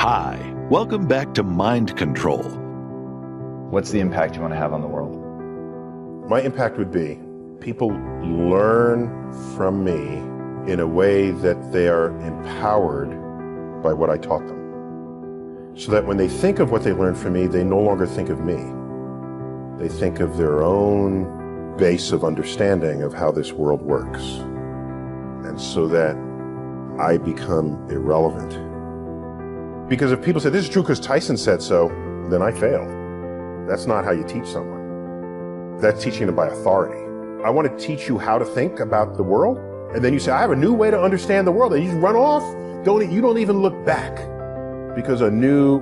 Hi, welcome back to Mind Control. What's the impact you want to have on the world? My impact would be people learn from me in a way that they are empowered by what I taught them. So that when they think of what they learned from me, they no longer think of me. They think of their own base of understanding of how this world works. And so that I become irrelevant. Because if people say, this is true because Tyson said so, then I failed. That's not how you teach someone. That's teaching them by authority. I want to teach you how to think about the world, and then you say, I have a new way to understand the world, and you just run off. You don't even look back, because a new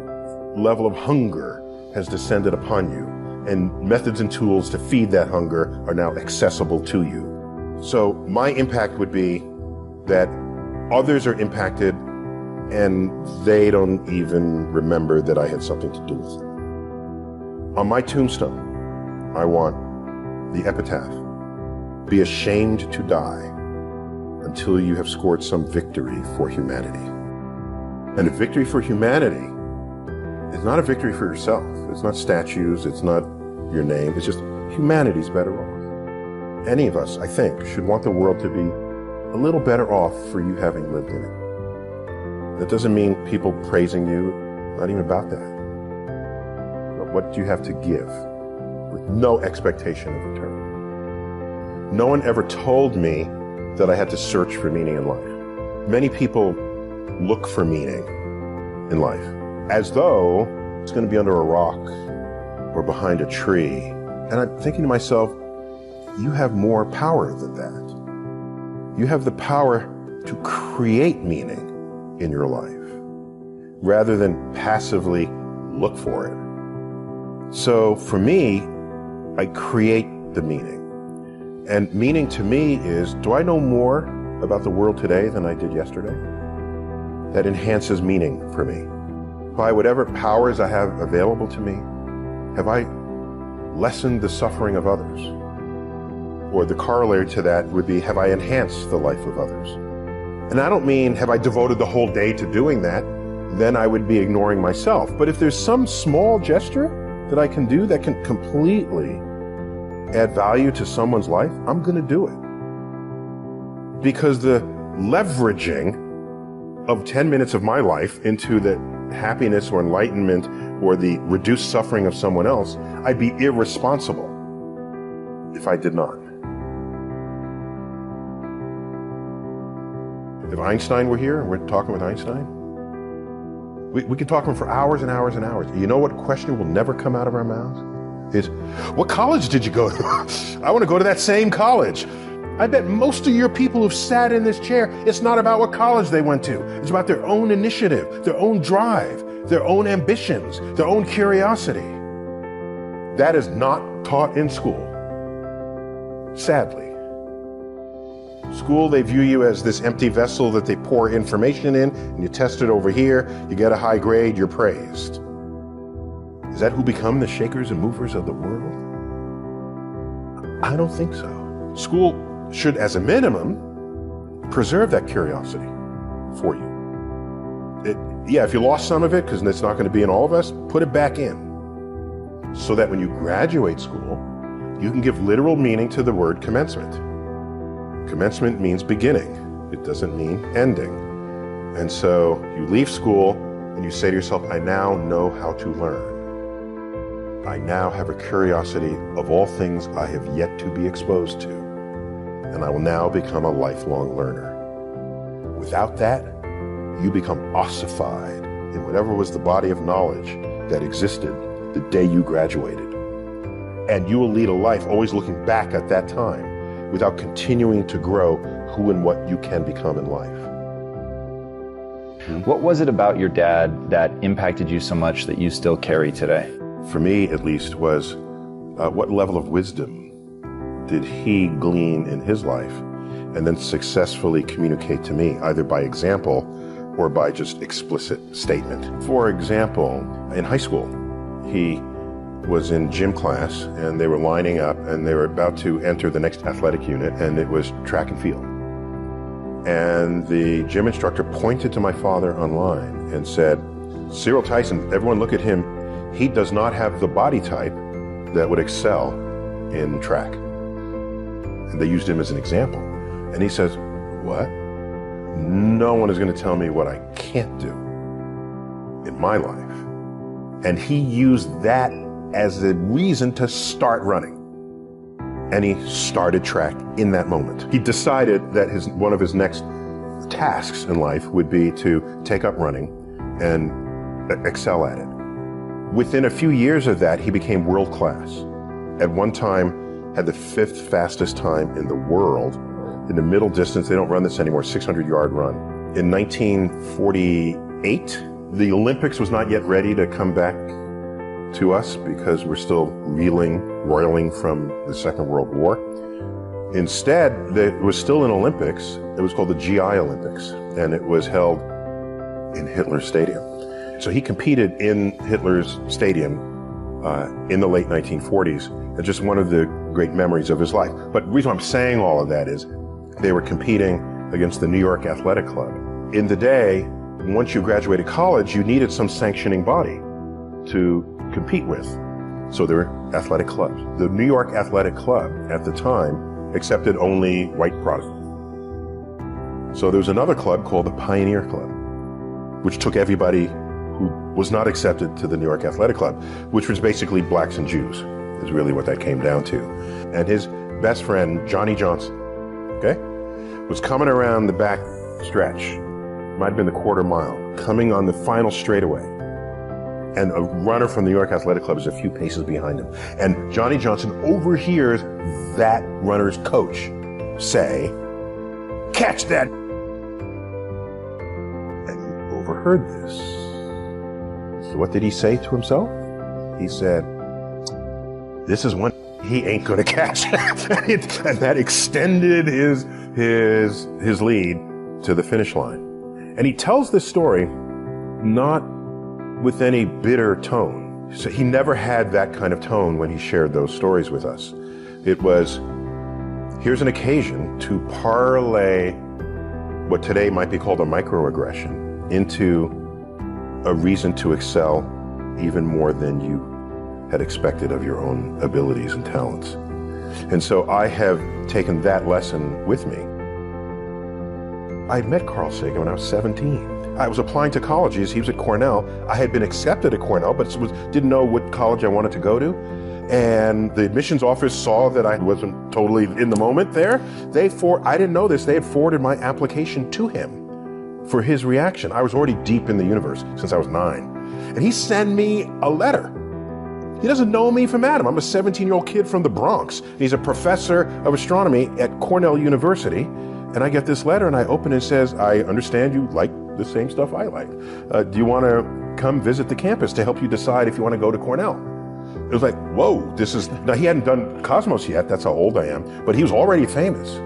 level of hunger has descended upon you, and methods and tools to feed that hunger are now accessible to you. So my impact would be that others are impacted and they don't even remember that I had something to do with it. On my tombstone, I want the epitaph, be ashamed to die until you have scored some victory for humanity. And a victory for humanity is not a victory for yourself. It's not statues, it's not your name, it's just humanity's better off. Any of us, I think, should want the world to be a little better off for you having lived in it. That doesn't mean people praising you, not even about that. But what do you have to give with no expectation of return? No one ever told me that I had to search for meaning in life. Many people look for meaning in life as though it's going to be under a rock or behind a tree. And I'm thinking to myself, you have more power than that. You have the power to create meaning in your life, rather than passively look for it. So for me, I create the mening. And meaning to me is, do I know more about the world today than I did yesterday? That enhances meaning for me. By whatever powers I have available to me, have I lessened the suffering of others? Or the corollary to that would be, have I enhanced the life of others? And I don't mean, have I devoted the whole day to doing that? Then I would be ignoring myself. But if there's some small gesture that I can do that can completely add value to someone's life, I'm going to do it. Because the leveraging of 10 minutes of my life into the happiness or enlightenment or the reduced suffering of someone else, I'd be irresponsible if I did not. If Einstein were here and we're talking with Einstein, we could talk to him for hours and hours and hours. You know what question will never come out of our mouths? Is, what college did you go to? I want to go to that same college. I bet most of your people who've sat in this chair, it's not about what college they went to. It's about their own initiative, their own drive, their own ambitions, their own curiosity. That is not taught in school, sadly. School, they view you as this empty vessel that they pour information in, and you test it over here, you get a high grade, you're praised. Is that who become the shakers and movers of the world? I don't think so. School should, as a minimum, preserve that curiosity for you. Yeah, if you lost some of it, because it's not going to be in all of us, put it back in. So that when you graduate school, you can give literal meaning to the word commencement. Commencement means beginning. It doesn't mean ending. And so you leave school and you say to yourself, I now know how to learn. I now have a curiosity of all things I have yet to be exposed to. And I will now become a lifelong learner. Without that, you become ossified in whatever was the body of knowledge that existed the day you graduated. And you will lead a life always looking back at that time, without continuing to grow who and what you can become in life. What was it about your dad that impacted you so much that you still carry today? For me, at least, was what level of wisdom did he glean in his life and then successfully communicate to me, either by example or by just explicit statement. For example, in high school, he was in gym class and they were lining up and they were about to enter the next athletic unit, and it was track and field. And the gym instructor pointed to my father online and said, Cyril Tyson, everyone look at him. He does not have the body type that would excel in track. And they used him as an example. And he says, what? No one is going to tell me what I can't do in my life. And he used that as a reason to start running. And he started track in that moment. He decided that one of his next tasks in life would be to take up running and excel at it. Within a few years of that, he became world class. At one time, had the 5th fastest time in the world. In the middle distance, they don't run this anymore, 600-yard run. In 1948, the Olympics was not yet ready to come back to us because we're still roiling from the Second World War. Instead, there was still an Olympics. It was called the GI Olympics, and it was held in Hitler's Stadium. So he competed in Hitler's Stadium in the late 1940s. It's just one of the great memories of his life. But the reason I'm saying all of that is they were competing against the New York Athletic Club. In the day, once you graduated college, you needed some sanctioning body to compete with. So there were athletic clubs. The New York Athletic Club at the time accepted only white Protestants. So there was another club called the Pioneer Club, which took everybody who was not accepted to the New York Athletic Club, which was basically blacks and Jews, is really what that came down to. And his best friend, Johnny Johnson, was coming around the back stretch, might have been the quarter mile, coming on the final straightaway. And a runner from the New York Athletic Club is a few paces behind him. And Johnny Johnson overhears that runner's coach say, "Catch that!" And he overheard this. So what did he say to himself? He said, "This is one he ain't gonna catch." And that extended his lead to the finish line. And he tells this story not with any bitter tone. So he never had that kind of tone when he shared those stories with us. It was, here's an occasion to parlay what today might be called a microaggression into a reason to excel even more than you had expected of your own abilities and talents. And so I have taken that lesson with me. I met Carl Sagan when I was 17. I was applying to colleges. He was at Cornell. I had been accepted at Cornell, but didn't know what college I wanted to go to. And the admissions office saw that I wasn't totally in the moment there. I didn't know this. They had forwarded my application to him for his reaction. I was already deep in the universe since I was 9. And he sent me a letter. He doesn't know me from Adam. I'm a 17-year-old kid from the Bronx. He's a professor of astronomy at Cornell University. And I get this letter and I open it and it says, "I understand you like the same stuff I like. Do you want to come visit the campus to help you decide if you want to go to Cornell?" It was like, whoa, now he hadn't done Cosmos yet, that's how old I am, but he was already famous.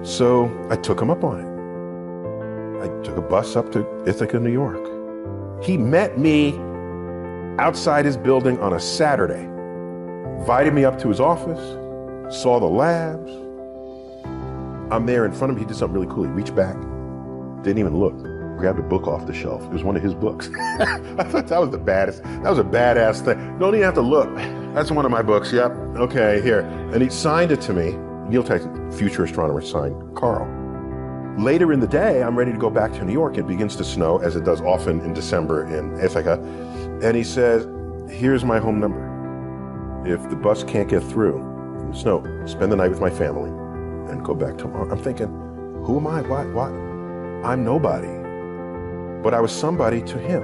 So I took him up on it. I took a bus up to Ithaca, New York. He met me outside his building on a Saturday, invited me up to his office, saw the labs. I'm there in front of him. He did something really cool. He reached back, didn't even look, grabbed a book off the shelf. It was one of his books. I thought that was the baddest. That was a badass thing. Don't even have to look. That's one of my books. Yep. Okay, here. And he signed it to me. Neil Tyson, future astronomer, signed Carl. Later in the day, I'm ready to go back to New York. It begins to snow, as it does often in December in Ithaca. And he says, "Here's my home number. If the bus can't get through in the snow, spend the night with my family and go back tomorrow." I'm thinking, who am I? What? I'm nobody. But I was somebody to him.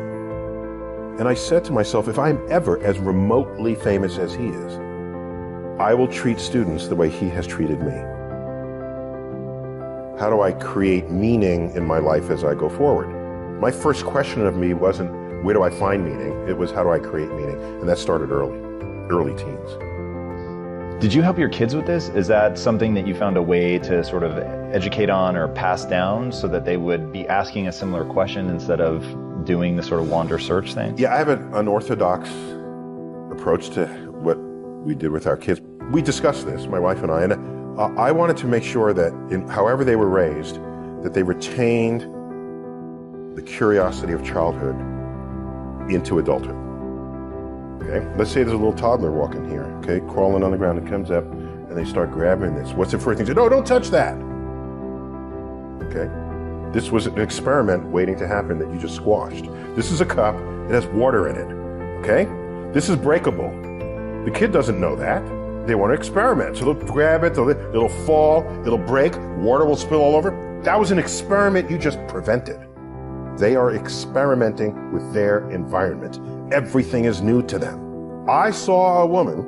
And I said to myself, if I'm ever as remotely famous as he is, I will treat students the way he has treated me. How do I create meaning in my life as I go forward? My first question of me wasn't, where do I find meaning? It was, how do I create meaning? And that started early teens. Did you help your kids with this? Is that something that you found a way to sort of educate on or pass down so that they would be asking a similar question instead of doing the sort of wander search thing? Yeah, I have an unorthodox approach to what we did with our kids. We discussed this, my wife and I I wanted to make sure that however they were raised, that they retained the curiosity of childhood into adulthood. Okay, let's say there's a little toddler walking here, okay, crawling on the ground, and comes up and they start grabbing this. What's the first thing? No, don't touch that. Okay, this was an experiment waiting to happen that you just squashed. This is a cup, it has water in it, okay? This is breakable. The kid doesn't know that. They want to experiment, so they'll grab it, it'll fall, it'll break, water will spill all over. That was an experiment you just prevented. They are experimenting with their environment. Everything is new to them. I saw a woman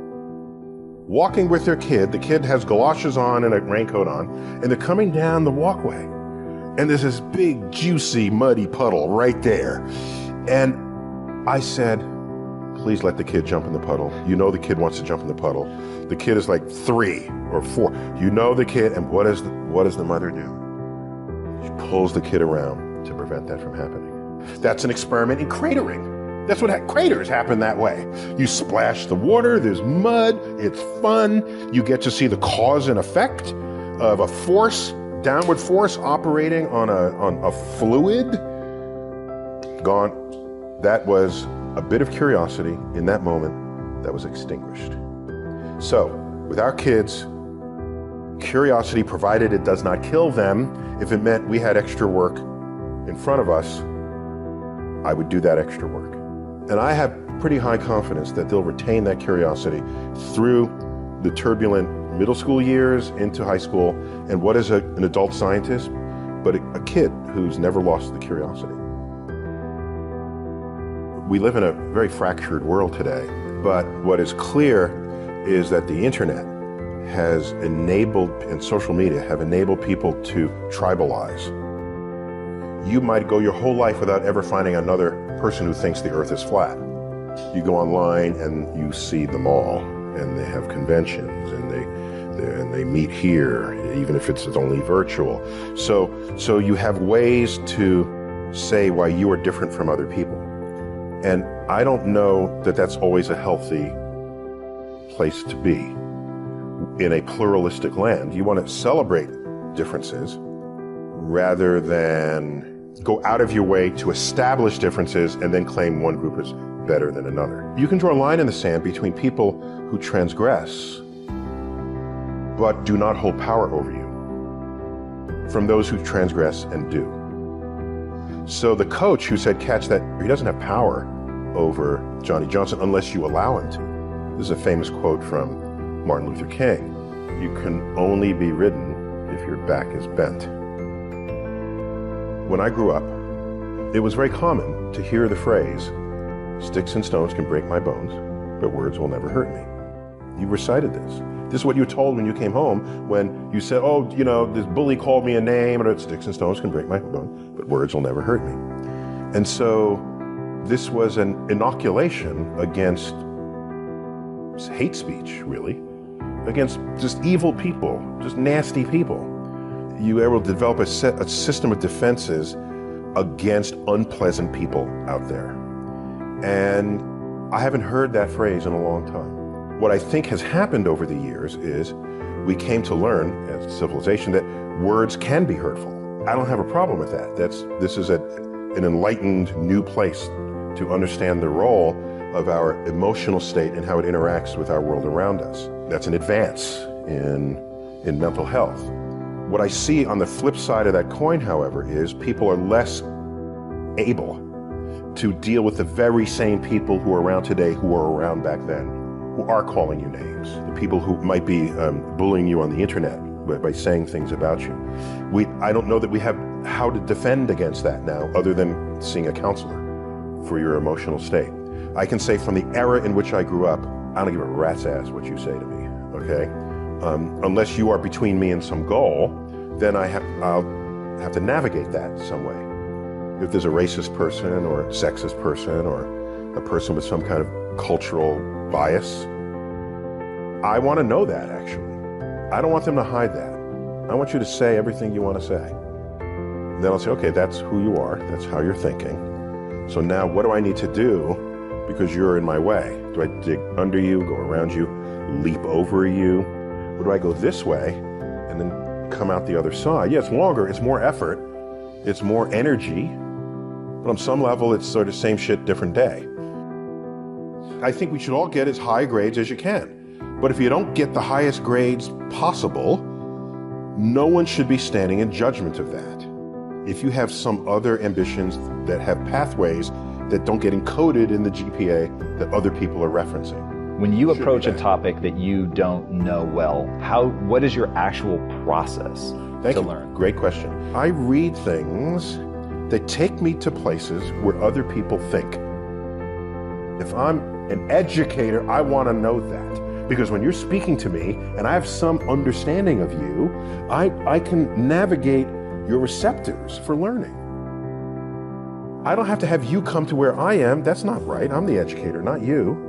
walking with their kid. The kid has galoshes on and a raincoat on, and they're coming down the walkway. And there's this big, juicy, muddy puddle right there. And I said, please let the kid jump in the puddle. You know the kid wants to jump in the puddle. The kid is like 3 or 4. You know the kid, and what does the mother do? She pulls the kid around to prevent that from happening. That's an experiment in cratering. That's what craters happen that way. You splash the water, there's mud, it's fun. You get to see the cause and effect of a force, downward force operating on a fluid. Gone. That was a bit of curiosity in that moment that was extinguished. So, with our kids, curiosity, provided it does not kill them, if it meant we had extra work in front of us, I would do that extra work. And I have pretty high confidence that they'll retain that curiosity through the turbulent middle school years into high school. And what is an adult scientist but a kid who's never lost the curiosity? We live in a very fractured world today, but what is clear is that the internet has enabled, and social media have enabled people to tribalize. You might go your whole life without ever finding another person who thinks the earth is flat. You go online and you see them all, and they have conventions, and they meet here, even if it's only virtual. So you have ways to say why you are different from other people. And I don't know that that's always a healthy place to be in a pluralistic land. You want to celebrate differences rather than go out of your way to establish differences and then claim one group is better than another. You can draw a line in the sand between people who transgress but do not hold power over you from those who transgress and do. So the coach who said catch that, he doesn't have power over Johnny Johnson unless you allow him to. This is a famous quote from Martin Luther King. You can only be ridden if your back is bent. When I grew up, it was very common to hear the phrase, sticks and stones can break my bones, but words will never hurt me. You recited this. This is what you were told when you came home, when you said, oh, you know, this bully called me a name, and sticks and stones can break my bone, but words will never hurt me. And so this was an inoculation against hate speech, really, against just evil people, just nasty people. You were able to develop a system of defenses against unpleasant people out there. And I haven't heard that phrase in a long time. What I think has happened over the years is we came to learn as a civilization that words can be hurtful. I don't have a problem with that. This is an enlightened new place to understand the role of our emotional state and how it interacts with our world around us. That's an advance in mental health. What I see on the flip side of that coin, however, is people are less able to deal with the very same people who are around today who were around back then, who are calling you names, the people who might be bullying you on the internet by saying things about you. I don't know that we have how to defend against that now other than seeing a counselor for your emotional state. I can say from the era in which I grew up, I don't give a rat's ass what you say to me, okay? Unless you are between me and some goal, then I'll have to navigate that some way. If there's a racist person or a sexist person or a person with some kind of cultural bias, I want to know that, actually. I don't want them to hide that. I want you to say everything you want to say. Then I'll say, okay, that's who you are. That's how you're thinking. So now what do I need to do because you're in my way? Do I dig under you, go around you, leap over you? Or do I go this way and then come out the other side? Yeah, it's longer, it's more effort, it's more energy, But on some level, it's sort of same shit, different day. I think we should all get as high grades as you can. But if you don't get the highest grades possible, no one should be standing in judgment of that. If you have some other ambitions that have pathways that don't get encoded in the GPA that other people are referencing. When you approach a topic that you don't know well, what is your actual process to learn? Great question. I read things that take me to places where other people think. If I'm an educator, I want to know that. Because when you're speaking to me and I have some understanding of you, I can navigate your receptors for learning. I don't have to have you come to where I am. That's not right. I'm the educator, not you.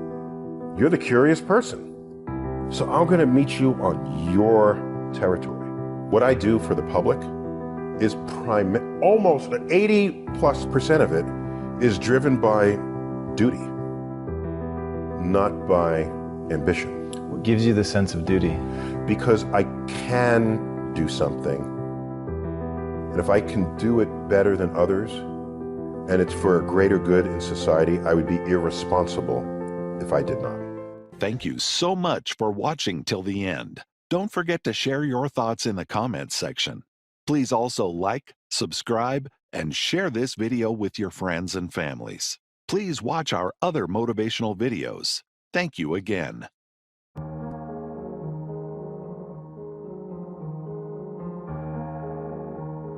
You're the curious person. So I'm going to meet you on your territory. What I do for the public is almost 80+% of it is driven by duty, not by ambition. What gives you the sense of duty? Because I can do something. And if I can do it better than others, and it's for a greater good in society, I would be irresponsible if I did not. Thank you so much for watching till the end. Don't forget to share your thoughts in the comments section. Please also like, subscribe, and share this video with your friends and families. Please watch our other motivational videos. Thank you again.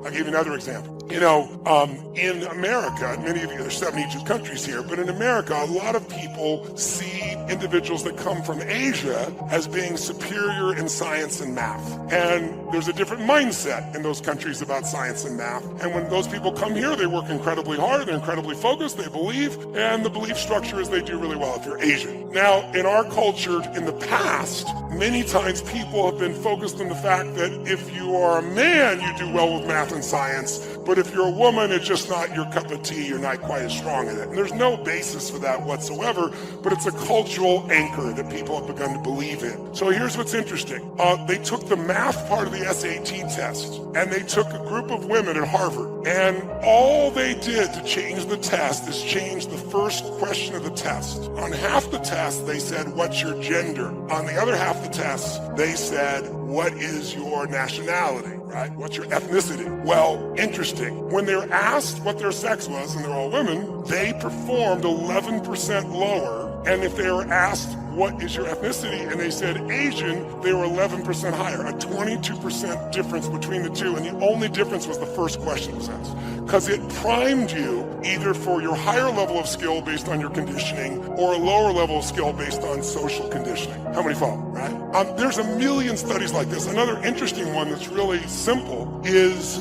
I'll give you another example. In America, many of you, there's 72 countries here, but in America, a lot of people see individuals that come from Asia as being superior in science and math. And there's a different mindset in those countries about science and math. And when those people come here, they work incredibly hard, they're incredibly focused, they believe, and the belief structure is they do really well if you're Asian. Now, in our culture, in the past, many times people have been focused on the fact that if you are a man, you do well with math and science, but if you're a woman, it's just not your cup of tea, you're not quite as strong in it. And there's no basis for that whatsoever, but it's a cultural anchor that people have begun to believe in. So here's what's interesting. They took the math part of the SAT test, and they took a group of women at Harvard, and all they did to change the test is change the first question of the test. On half the test, they said, what's your gender? On the other half of the test, they said, what is your nationality? Right? What's your ethnicity? Well, interesting. When they're asked what their sex was, and they're all women, they performed 11% lower. And if they were asked, what is your ethnicity? And they said Asian, they were 11% higher, a 22% difference between the two. And the only difference was the first question was asked. Because it primed you either for your higher level of skill based on your conditioning or a lower level of skill based on social conditioning. How many follow, right? There's a million studies like this. Another interesting one that's really simple is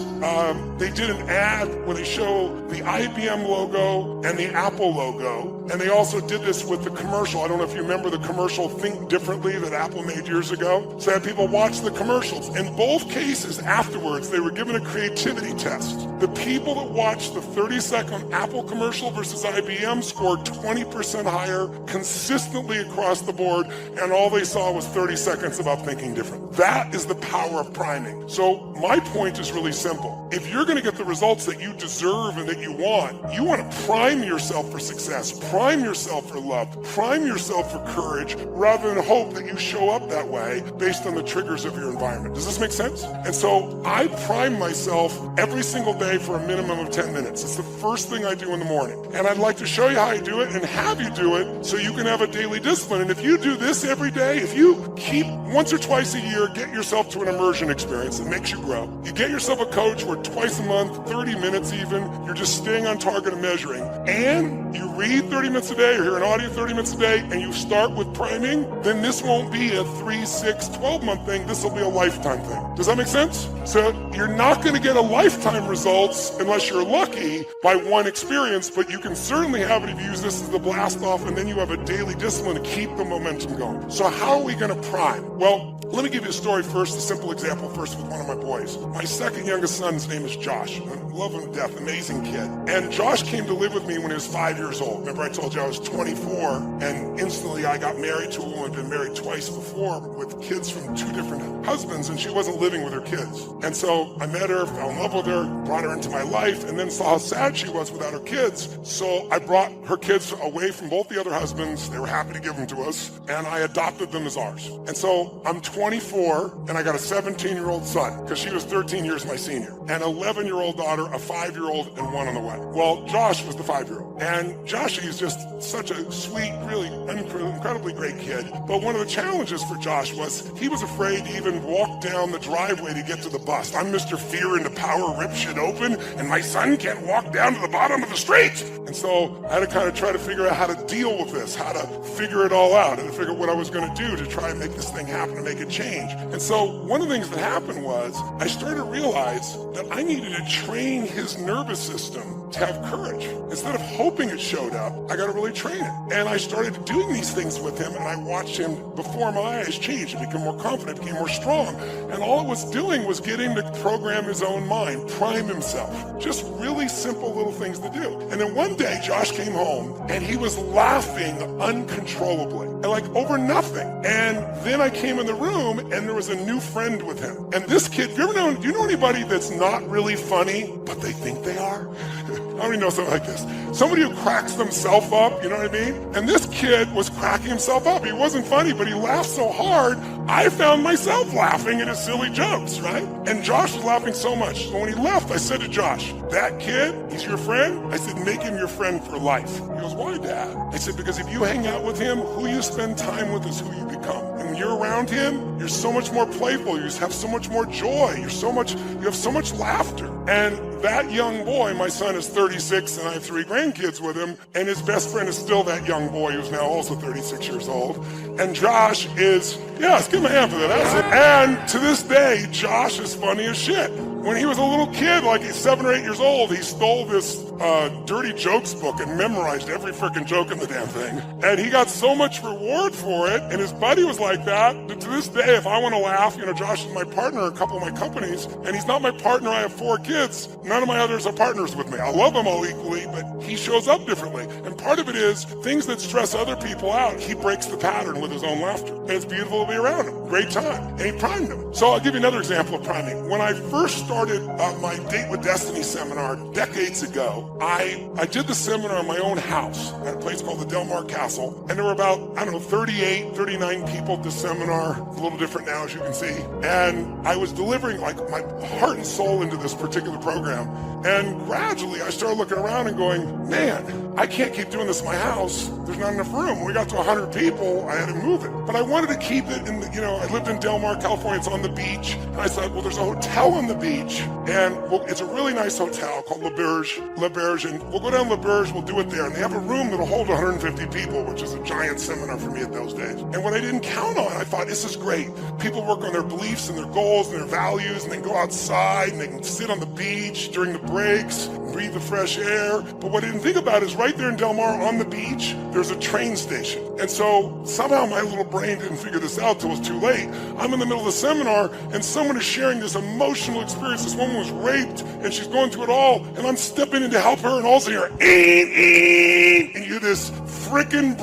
they did an ad where they show the IBM logo and the Apple logo. And they also did this with the commercial. I don't know if you remember the commercial Think Differently that Apple made years ago. So that people watch the commercials. In both cases, afterwards, they were given a creativity test. The people that watched the 30-second Apple commercial versus IBM scored 20% higher consistently across the board, and all they saw was 30 seconds about thinking different. That is the power of priming. So my point is really simple. If you're going to get the results that you deserve and that you want to prime yourself for success, prime yourself for love, prime yourself for courage, rather than hope that you show up that way based on the triggers of your environment. Does this make sense? And so I prime myself every single day for a minimum of 10 minutes. It's the first thing I do in the morning. And I'd like to show you how I do it and have you do it so you can have a daily discipline. And if you do this every day, if you keep once or twice a year, get yourself to an immersion experience that makes you grow. You get yourself a coach where twice a month, 30 minutes even, you're just staying on target and measuring. And you read 30 minutes a day or hear an audio 30 minutes a day and you start with priming, then this won't be a 3, 6, 12-month thing. This will be a lifetime thing. Does that make sense? So you're not going to get a lifetime results unless you're lucky by one experience, but you can certainly have it if you use this as the blast off and then you have a daily discipline to keep the momentum going. So how are we going to prime? Well, Let me give you a story first, a simple example first with one of my boys. My second youngest son's name is Josh. I love him to death, amazing kid. And Josh came to live with me when he was 5 years old. Remember I told you I was 24, and instantly I got married to a woman who'd been married twice before with kids from 2 different husbands, and she wasn't living with her kids. And so I met her, fell in love with her, brought her into my life, and then saw how sad she was without her kids. So I brought her kids away from both the other husbands. They were happy to give them to us, and I adopted them as ours. And so I'm 24, and I got a 17-year-old son, because she was 13 years my senior, and 11-year-old daughter, a 5-year-old, and 1 on the way. Well, Josh was the 5-year-old, and Joshy is just such a sweet, really incredibly great kid. But one of the challenges for Josh was he was afraid to even walk down the driveway to get to the bus. I'm Mr. Fear into Power, rip shit open, and my son can't walk down to the bottom of the street. And so I had to kind of try to figure out how to deal with this, how to figure it all out, and to figure out what I was going to do to try and make this thing happen, to make it change. And so one of the things that happened was I started to realize that I needed to train his nervous system to have courage. Instead of hoping it showed up, I got to really train it. And I started doing these things with him, and I watched him before my eyes change and become more confident, became more strong. And all it was doing was getting to program his own mind, prime himself. Just really simple little things to do. And then one day, Josh came home, and he was laughing uncontrollably, and like over nothing. And then I came in the room, and there was a new friend with him. And this kid, do you know anybody that's not really funny, but they think they are? How many know something like this? Somebody who cracks themselves up, you know what I mean? And this kid was cracking himself up. He wasn't funny, but he laughed so hard, I found myself laughing at his silly jokes, right? And Josh was laughing so much. So when he left, I said to Josh, that kid, he's your friend? I said, make him your friend for life. He goes, why, Dad? I said, because if you hang out with him, who you spend time with is who you become. And when you're around him, you're so much more playful. You have so much more joy. You have so much laughter. And that young boy, my son is 36 and I have 3 grandkids with him, and his best friend is still that young boy who's now also 36 years old. And Josh is, yes, give him a hand for that. That's it. And to this day, Josh is funny as shit. When he was a little kid, like he's 7 or 8 years old, he stole this dirty jokes book and memorized every freaking joke in the damn thing. And he got so much reward for it, and his buddy was like that to this day, if I want to laugh, Josh is my partner in a couple of my companies, and he's not my partner. I have 4 kids. None of my others are partners with me. I love them all equally, but he shows up differently. And part of it is things that stress other people out, he breaks the pattern with his own laughter. And it's beautiful to be around him. Great time. And he primed him. So I'll give you another example of priming. When I first started my Date with Destiny seminar decades ago, I did the seminar in my own house at a place called the Del Mar Castle. And there were about, 38, 39 people at the seminar. It's a little different now, as you can see. And I was delivering like my heart and soul into this particular program. And gradually I started looking around and going, man, I can't keep doing this in my house. There's not enough room. When we got to 100 people, I had to move it. But I wanted to keep it in the, I lived in Del Mar, California. It's on the beach. And I said, well, there's a hotel on the beach. And it's a really nice hotel called Le Berge. And we'll go down Le Berge, we'll do it there. And they have a room that'll hold 150 people, which is a giant seminar for me at those days. And what I didn't count on, I thought, this is great. People work on their beliefs and their goals and their values, and they can go outside and they can sit on the beach during the breaks, breathe the fresh air. But what I didn't think about is right there in Del Mar on the beach, there's a train station. And so somehow my little brain didn't figure this out till it was too late. I'm in the middle of the seminar and someone is sharing this emotional experience. This woman was raped and she's going through it all, and I'm stepping in to help her, and all of a sudden you're, and you hear this freaking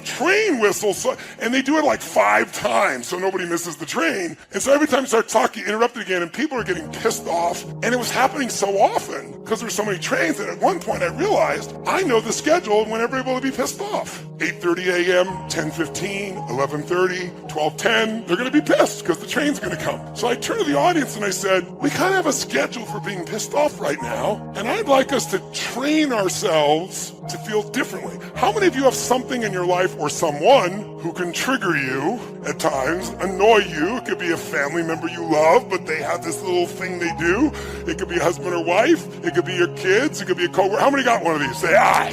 train whistle. So, and they do it like 5 times so nobody misses the train. And so every time you start talking, you interrupt it again, and people are getting pissed off. And it was happening so often because there's so many trains that at one point I realized I know the schedule of when everybody will be pissed off. 8:30 a.m., 10:15, 11:30, 12:10. They're going to be pissed because the train's going to come. So I turned to the audience and I said, we kind of have a schedule for being pissed off right now, and I'd like us to train ourselves to feel differently. How many of you have something in your life or someone who can trigger you at times, annoy you? It could be a family member you love, but they have this little thing they do. It could be a husband or wife. It could be your kids. It could be a coworker. How many got one of these? Say, aye.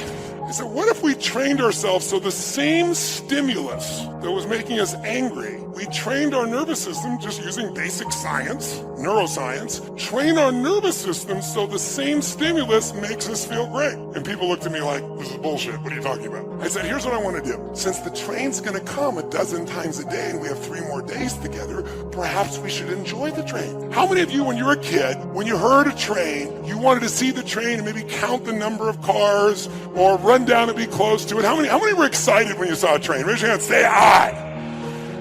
I said, what if we trained ourselves so the same stimulus that was making us angry, we trained our nervous system just using basic science, neuroscience, train our nervous system so the same stimulus makes us feel great. And people looked at me like, this is bullshit. What are you talking about? I said, here's what I want to do. Since the train's going to come a dozen times a day and we have 3 more days together, perhaps we should enjoy the train. How many of you, when you were a kid, when you heard a train, you wanted to see the train and maybe count the number of cars or run down and be close to it? How many were excited when you saw a train? Raise your hand, say aye.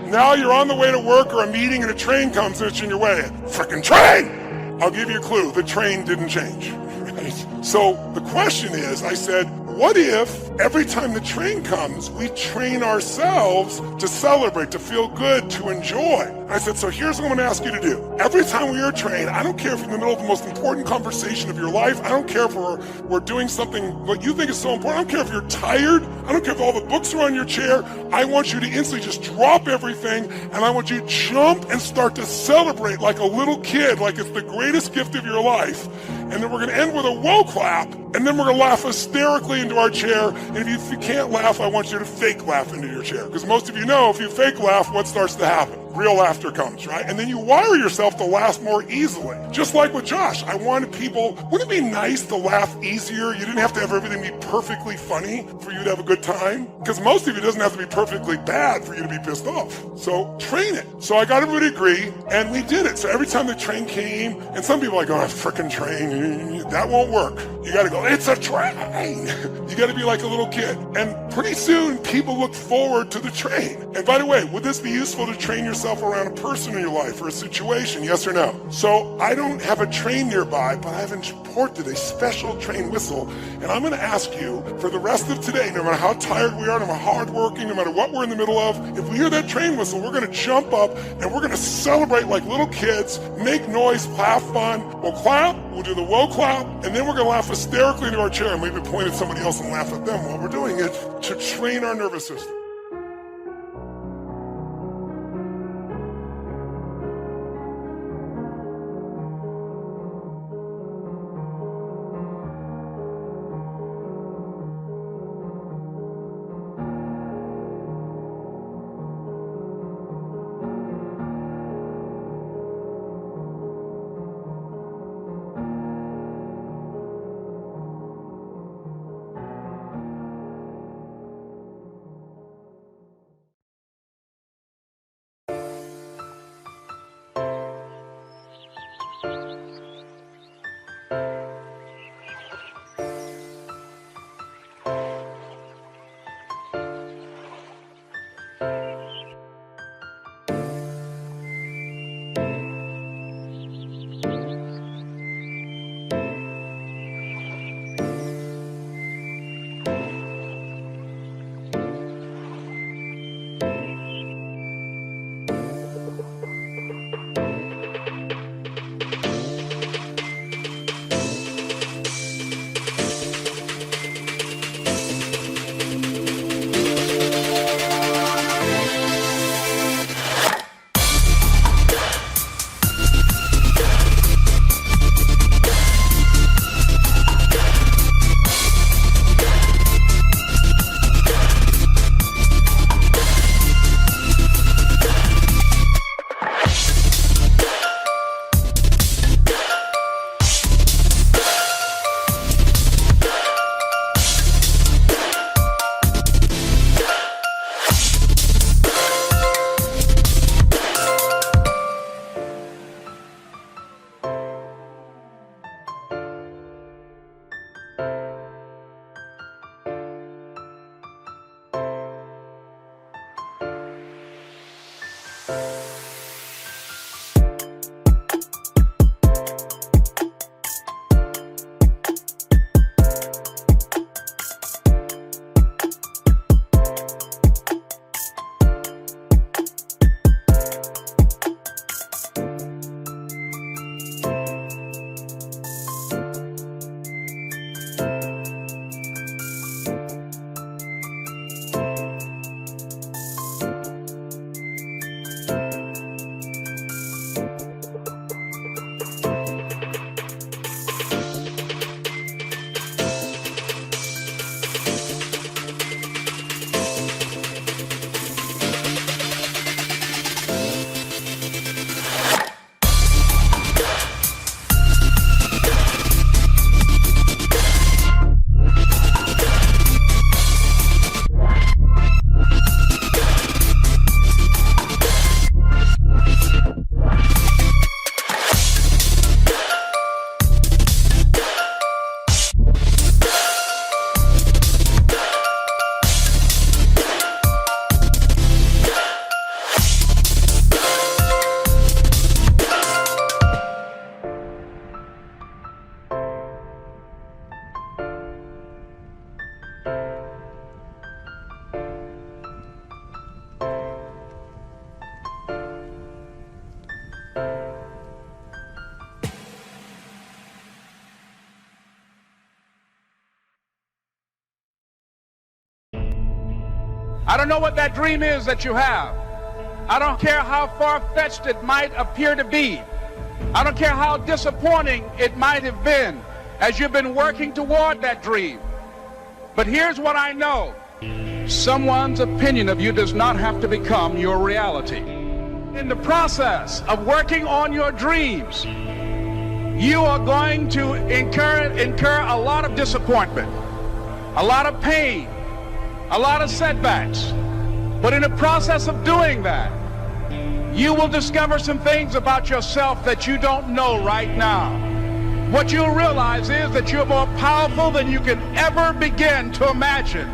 Now you're on the way to work or a meeting and a train comes and it's in your way. Frickin' train! I'll give you a clue. The train didn't change. Right? So the question is, I said, what if every time the train comes, we train ourselves to celebrate, to feel good, to enjoy? I said, so here's what I'm going to ask you to do. Every time we are trained, I don't care if you're in the middle of the most important conversation of your life. I don't care if we're doing something what you think is so important. I don't care if you're tired. I don't care if all the books are on your chair. I want you to instantly just drop everything, and I want you to jump and start to celebrate like a little kid, like it's the greatest gift of your life. And then we're going to end with a whoa clap, and then we're going to laugh hysterically into our chair. And if you can't laugh, I want you to fake laugh into your chair. Because most of you know if you fake laugh, what starts to happen? Real laughter comes, right? And then you wire yourself to laugh more easily. Just like with Josh, I wanted people, wouldn't it be nice to laugh easier? You didn't have to have everything be perfectly funny for you to have a good time. Because most of it doesn't have to be perfectly bad for you to be pissed off. So train it. So I got everybody to agree, and we did it. So every time the train came, and some people are like, oh, frickin' train, that won't work. You gotta go, it's a train. You gotta be like a little kid. And pretty soon, people look forward to the train. And by the way, would this be useful to train yourself around a person in your life or a situation? Yes or no? So I don't have a train nearby, but I've imported a special train whistle. And I'm gonna ask you for the rest of today, no matter how tired we are, no matter how hardworking, no matter what we're in the middle of, if we hear that train whistle, we're gonna jump up and we're gonna celebrate like little kids, make noise, have fun. We'll clap, we'll do the whoa clap, and then we're gonna laugh hysterically into our chair and maybe point at somebody else and laugh at them while we're doing it to train our nervous system. I don't know what that dream is that you have. I don't care how far-fetched it might appear to be. I don't care how disappointing it might have been as you've been working toward that dream. But here's what I know. Someone's opinion of you does not have to become your reality. In the process of working on your dreams, you are going to incur a lot of disappointment, a lot of pain, a lot of setbacks. But in the process of doing that, you will discover some things about yourself that you don't know right now. What you'll realize is that you're more powerful than you can ever begin to imagine.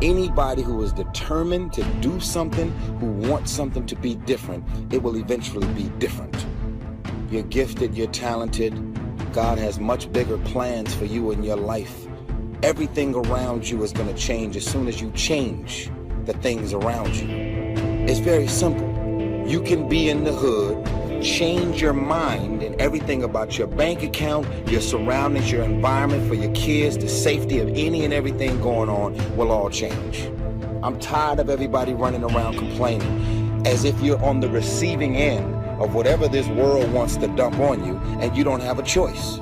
Anybody who is determined to do something, who wants something to be different, it will eventually be different. You're gifted, you're talented. God has much bigger plans for you in your life. Everything around you is going to change as soon as you change the things around you. It's very simple. You can be in the hood, change your mind and everything about your bank account, your surroundings, your environment for your kids, the safety of any and everything going on will all change. I'm tired of everybody running around complaining as if you're on the receiving end of whatever this world wants to dump on you and you don't have a choice.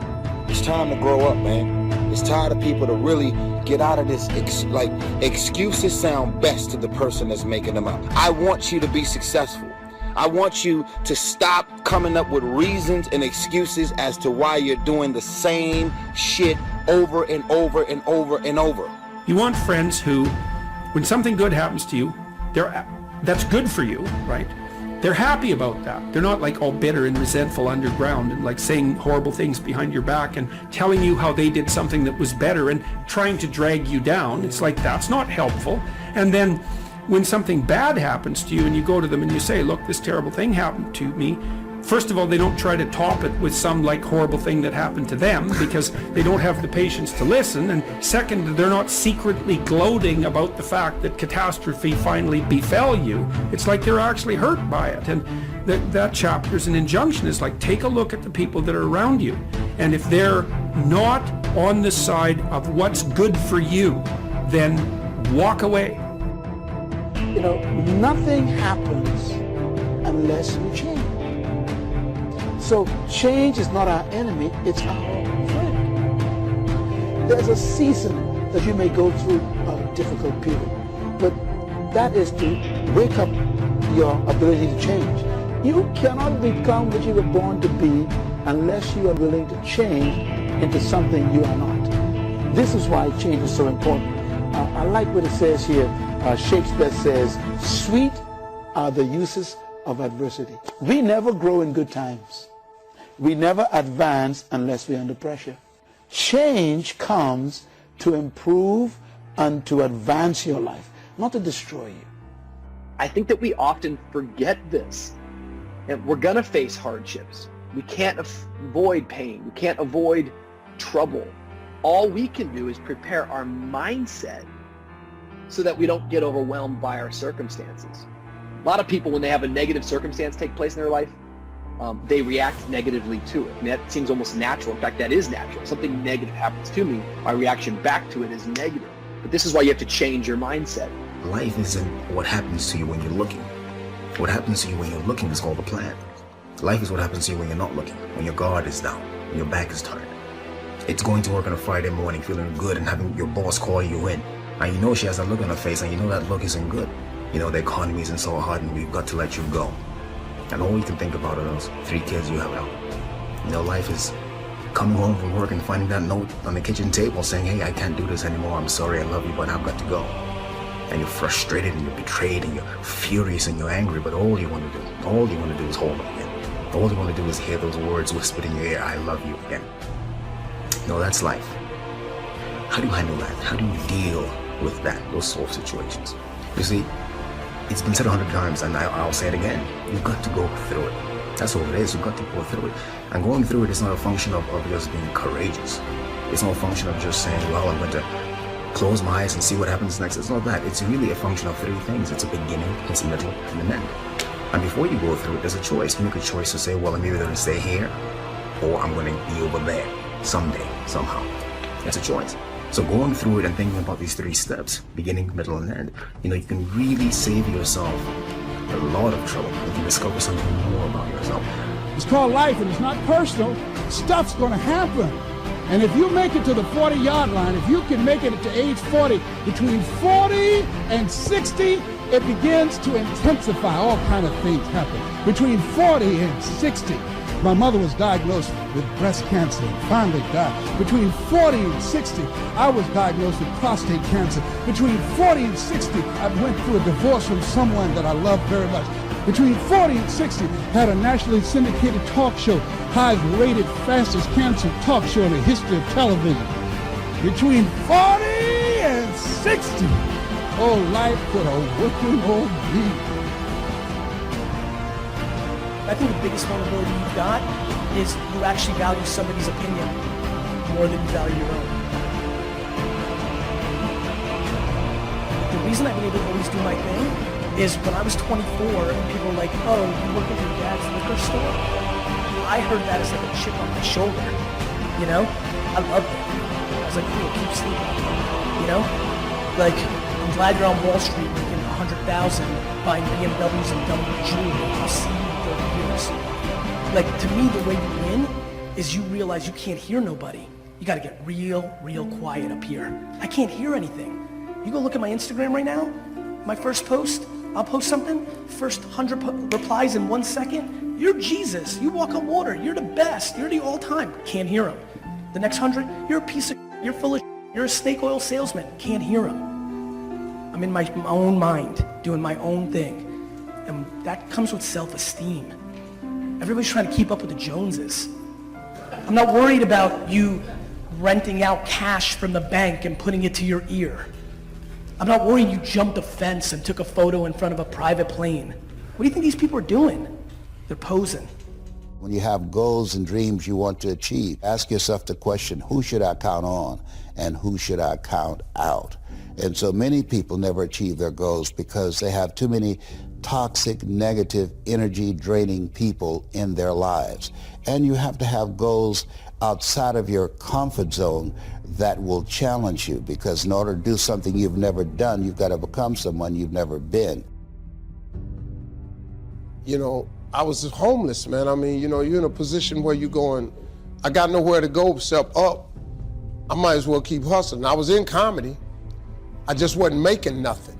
It's time to grow up, man. It's tired of people to really get out of this, excuses sound best to the person that's making them up. I want you to be successful. I want you to stop coming up with reasons and excuses as to why you're doing the same shit over and over and over and over. You want friends who, when something good happens to you, that's good for you, right? They're happy about that. They're not like all bitter and resentful underground and like saying horrible things behind your back and telling you how they did something that was better and trying to drag you down. It's like, that's not helpful. And then when something bad happens to you and you go to them and you say, look, this terrible thing happened to me, first of all, they don't try to top it with some like horrible thing that happened to them because they don't have the patience to listen. And second, they're not secretly gloating about the fact that catastrophe finally befell you. It's like they're actually hurt by it. And that chapter's an injunction. It's like, take a look at the people that are around you. And if they're not on the side of what's good for you, then walk away. You know, nothing happens unless you change. So change is not our enemy, it's our friend. There's a season that you may go through a difficult period, but that is to wake up your ability to change. You cannot become what you were born to be unless you are willing to change into something you are not. This is why change is so important. I like what it says here. Shakespeare says, sweet are the uses of adversity. We never grow in good times. We never advance unless we're under pressure. Change comes to improve and to advance your life, not to destroy you. I think that we often forget this. And we're going to face hardships. We can't avoid pain. We can't avoid trouble. All we can do is prepare our mindset so that we don't get overwhelmed by our circumstances. A lot of people, when they have a negative circumstance take place in their life, they react negatively to it. And that seems almost natural. In fact, that is natural. Something negative happens to me, my reaction back to it is negative. But this is why you have to change your mindset. Life isn't what happens to you when you're looking. What happens to you when you're looking is called a plan. Life is what happens to you when you're not looking, when your guard is down, when your back is turned. It's going to work on a Friday morning feeling good and having your boss call you in. And you know she has a look on her face and you know that look isn't good. You know the economy isn't so hard and we've got to let you go. And all you can think about are those 3 kids you have out. You know, life is coming home from work and finding that note on the kitchen table saying, hey, I can't do this anymore. I'm sorry, I love you, but I've got to go. And you're frustrated and you're betrayed and you're furious and you're angry, but all you want to do is hold them again. All you want to do is hear those words whispered in your ear, I love you again. No, that's life. How do you handle that? How do you deal with that, those sort of situations? You see, it's been said 100 times and I'll say it again. You've got to go through it. That's all it is. You've got to go through it. And going through it is not a function of just being courageous. It's not a function of just saying, well, I'm going to close my eyes and see what happens next. It's not that. It's really a function of 3 things. It's a beginning, it's a middle, and an end. And before you go through it, there's a choice. You make a choice to say, well, I'm either going to stay here or I'm going to be over there someday, somehow. It's a choice. So going through it and thinking about these 3 steps, beginning, middle, and end, you can really save yourself a lot of trouble. You can discover something more about yourself. It's called life, and it's not personal. Stuff's going to happen. And if you make it to the 40-yard line, if you can make it to age 40, between 40 and 60, it begins to intensify. All kind of things happen. Between 40 and 60, my mother was diagnosed with breast cancer and finally died. Between 40 and 60, I was diagnosed with prostate cancer. Between 40 and 60, I went through a divorce from someone that I loved very much. Between 40 and 60, had a nationally syndicated talk show, highest rated, fastest cancer talk show in the history of television. Between 40 and 60, oh, life put a whipping on me. I think the biggest vulnerability you've got is you actually value somebody's opinion more than you value your own. The reason I've been able to always do my thing is when I was 24 and people were like, oh, you work at your dad's liquor store? I heard that as like a chip on my shoulder, I loved it. I was like, cool, keep sleeping, Like, I'm glad you're on Wall Street making $100,000 buying BMWs and double jewelry. I'll see you in 30 years. Like, to me, the way you win is you realize you can't hear nobody. You gotta get real quiet up here. I can't hear anything. You go look at my Instagram right now, my first post, I'll post something, first 100 replies in 1 second. You're Jesus, you walk on water, you're the best, you're the all-time. Can't hear them. The next 100, you're a piece of, you're full of, you're a snake oil salesman. Can't hear them. I'm in my own mind, doing my own thing. And that comes with self-esteem. Everybody's trying to keep up with the Joneses. I'm not worried about you renting out cash from the bank and putting it to your ear. I'm not worried you jumped a fence and took a photo in front of a private plane. What do you think these people are doing? They're posing. When you have goals and dreams you want to achieve, ask yourself the question, who should I count on and who should I count out? And so many people never achieve their goals because they have too many toxic, negative, energy-draining people in their lives. And you have to have goals outside of your comfort zone that will challenge you, because in order to do something you've never done, you've got to become someone you've never been. I was homeless, man. I mean, you're in a position where you're going, I got nowhere to go except up. I might as well keep hustling. I was in comedy. I just wasn't making nothing.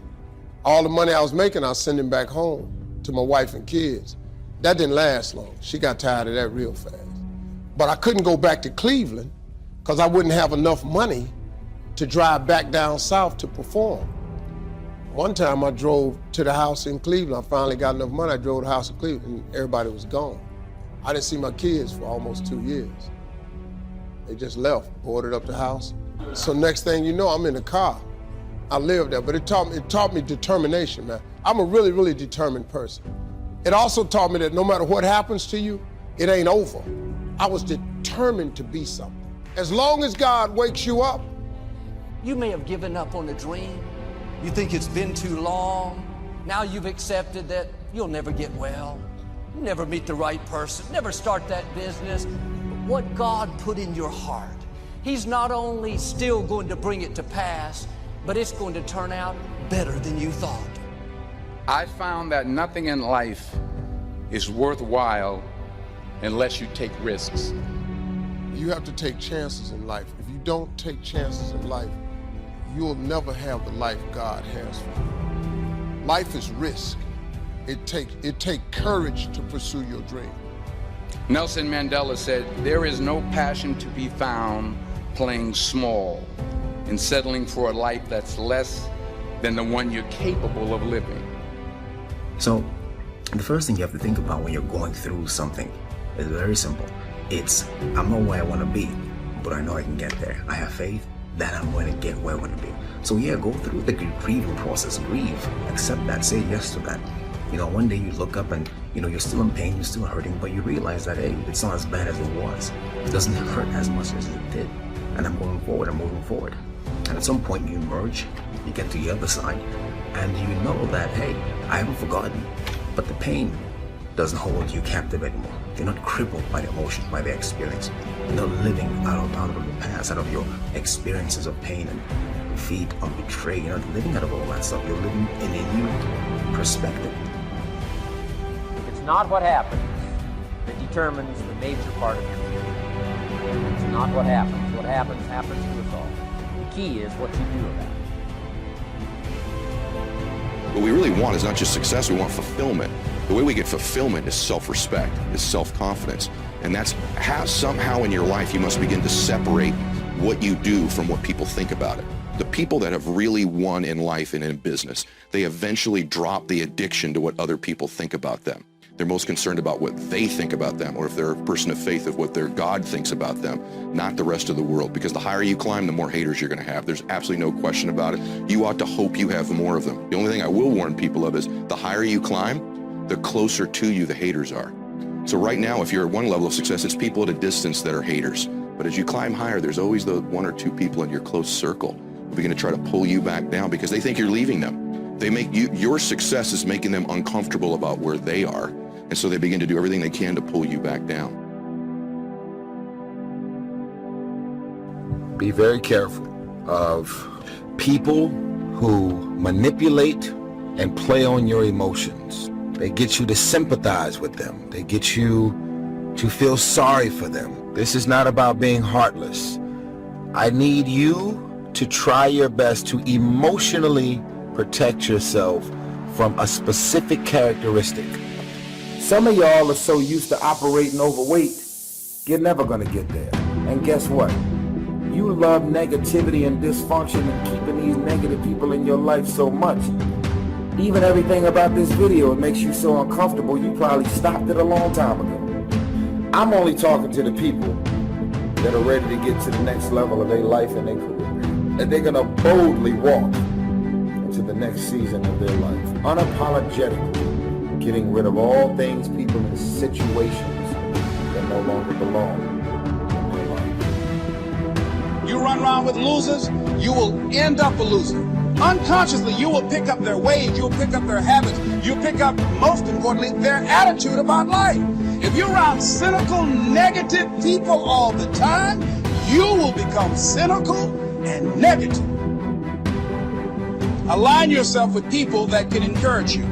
All the money I was making, I was sending back home to my wife and kids. That didn't last long. She got tired of that real fast. But I couldn't go back to Cleveland because I wouldn't have enough money to drive back down south to perform. One time I drove to the house in Cleveland. I finally got enough money. I drove to the house in Cleveland and everybody was gone. I didn't see my kids for almost 2 years. They just left, boarded up the house. So next thing you know, I'm in the car. I lived there, but it taught me determination, man. I'm a really, really determined person. It also taught me that no matter what happens to you, it ain't over. I was determined to be something. As long as God wakes you up. You may have given up on a dream. You think it's been too long. Now you've accepted that you'll never get well. You never meet the right person, never start that business. But what God put in your heart, He's not only still going to bring it to pass, but it's going to turn out better than you thought. I found that nothing in life is worthwhile unless you take risks. You have to take chances in life. If you don't take chances in life, you'll never have the life God has for you. Life is risk. It takes courage to pursue your dream. Nelson Mandela said, "There is no passion to be found playing small and settling for a life that's less than the one you're capable of living." So, the first thing you have to think about when you're going through something is very simple. It's, I'm not where I want to be, but I know I can get there. I have faith that I'm going to get where I want to be. So yeah, go through the grieving process, grieve, accept that, say yes to that. One day you look up and, you're still in pain, you're still hurting, but you realize that, hey, it's not as bad as it was. It doesn't hurt as much as it did. And I'm going forward, I'm moving forward. And at some point you emerge, you get to the other side, and you know that, hey, I haven't forgotten, but the pain doesn't hold you captive anymore. You're not crippled by the emotions, by the experience. You're not living out of the past, out of your experiences of pain and defeat or betrayal. You're not living out of all that stuff. You're living in a new perspective. It's not what happens that determines the major part of your future. It's not what happens. What happens to us all. The key is what you do about it. What we really want is not just success, we want fulfillment. The way we get fulfillment is self-respect, is self-confidence. And that's how somehow in your life you must begin to separate what you do from what people think about it. The people that have really won in life and in business, they eventually drop the addiction to what other people think about them. They're most concerned about what they think about them, or if they're a person of faith, of what their God thinks about them, not the rest of the world. Because the higher you climb, the more haters you're going to have. There's absolutely no question about it. You ought to hope you have more of them. The only thing I will warn people of is the higher you climb, the closer to you the haters are. So right now, if you're at one level of success, it's people at a distance that are haters. But as you climb higher, there's always the one or two people in your close circle who are going to try to pull you back down because they think you're leaving them. They make you, your success is making them uncomfortable about where they are. And so they begin to do everything they can to pull you back down. Be very careful of people who manipulate and play on your emotions. They get you to sympathize with them. They get you to feel sorry for them. This is not about being heartless. I need you to try your best to emotionally protect yourself from a specific characteristic. Some of y'all are so used to operating overweight, you're never gonna get there. And guess what? You love negativity and dysfunction and keeping these negative people in your life so much. Even everything about this video, it makes you so uncomfortable, you probably stopped it a long time ago. I'm only talking to the people that are ready to get to the next level of their life and their career. And they're gonna boldly walk into the next season of their life, unapologetically. Getting rid of all things, people, and situations that no longer belong in their life. You run around with losers, you will end up a loser. Unconsciously, you will pick up their ways, you'll pick up their habits, you'll pick up, most importantly, their attitude about life. If you're around cynical, negative people all the time, you will become cynical and negative. Align yourself with people that can encourage you.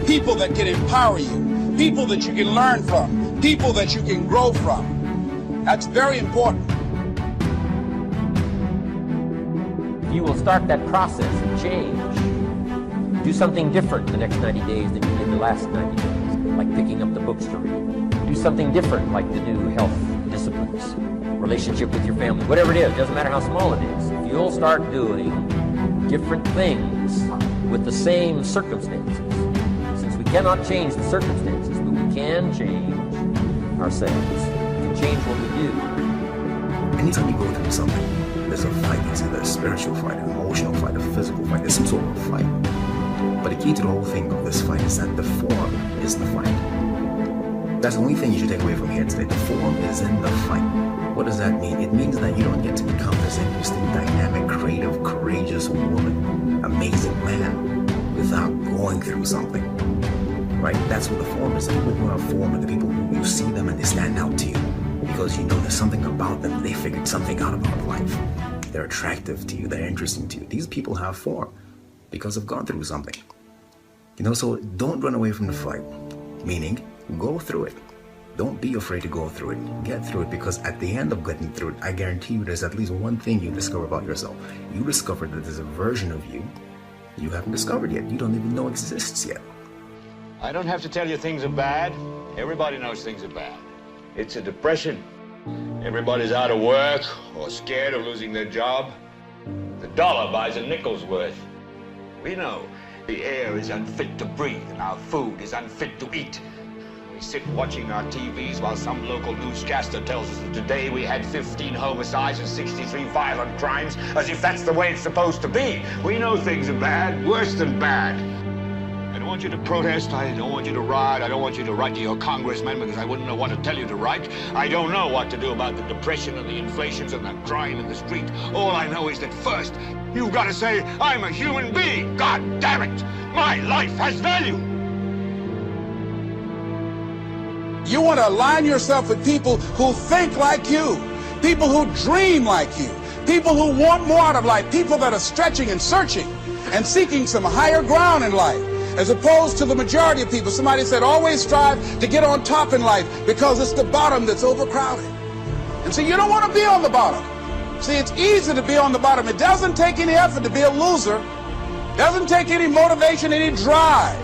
People that can empower you, people that you can learn from, people that you can grow from. That's very important. You will start that process of change. Do something different the next 90 days than you did the last 90 days, like picking up the books to read. Do something different, like the new health disciplines, relationship with your family, whatever it is, doesn't matter how small it is. If you'll start doing different things with the same circumstances, we cannot change the circumstances, but we can change ourselves. We can change what we do. Anytime you go through something, there's a fight. It's either a spiritual fight, an emotional fight, a physical fight. There's some sort of fight. But the key to the whole thing of this fight is that the form is the fight. That's the only thing you should take away from here today. The form is in the fight. What does that mean? It means that you don't get to become this interesting, dynamic, creative, courageous woman, amazing man, without going through something. Right? That's what the form is. The people who are form are the people who you see them and they stand out to you because you know there's something about them. They figured something out about life. They're attractive to you. They're interesting to you. These people have form because they've gone through something. You know, so don't run away from the fight. Meaning, go through it. Don't be afraid to go through it. Get through it because at the end of getting through it, I guarantee you there's at least one thing you discover about yourself. You discover that there's a version of you you haven't discovered yet. You don't even know exists yet. I don't have to tell you things are bad. Everybody knows things are bad. It's a depression. Everybody's out of work or scared of losing their job. The dollar buys a nickel's worth. We know the air is unfit to breathe and our food is unfit to eat. We sit watching our TVs while some local newscaster tells us that today we had 15 homicides and 63 violent crimes, as if that's the way it's supposed to be. We know things are bad, worse than bad. I don't want you to protest, I don't want you to riot, I don't want you to write to your congressman because I wouldn't know what to tell you to write. I don't know what to do about the depression and the inflations and the crime in the street. All I know is that first, you've got to say, I'm a human being, God damn it! My life has value! You want to align yourself with people who think like you, people who dream like you, people who want more out of life, people that are stretching and searching and seeking some higher ground in life, as opposed to the majority of people. Somebody said, always strive to get on top in life because it's the bottom that's overcrowded. And so you don't want to be on the bottom. See, it's easy to be on the bottom. It doesn't take any effort to be a loser. It doesn't take any motivation, any drive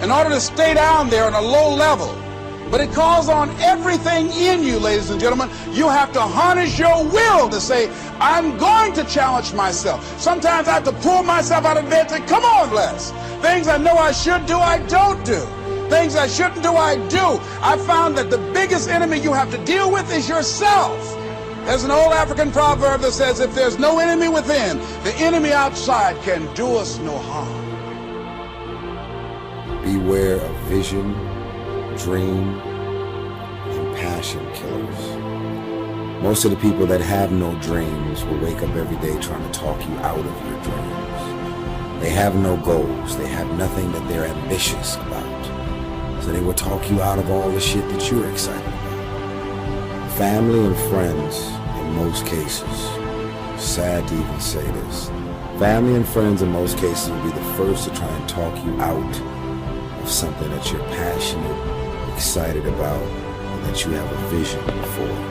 in order to stay down there on a low level. But it calls on everything in you, ladies and gentlemen. You have to harness your will to say, I'm going to challenge myself. Sometimes I have to pull myself out of bed and say, come on, Les. Things I know I should do, I don't do. Things I shouldn't do, I do. I found that the biggest enemy you have to deal with is yourself. There's an old African proverb that says, if there's no enemy within, the enemy outside can do us no harm. Beware of vision, dream, and passion killers. Most of the people that have no dreams will wake up every day trying to talk you out of your dreams. They have no goals. They have nothing that they're ambitious about. So they will talk you out of all the shit that you're excited about. Family and friends, in most cases, sad to even say this, family and friends in most cases will be the first to try and talk you out of something that you're passionate, excited about, and that you have a vision for.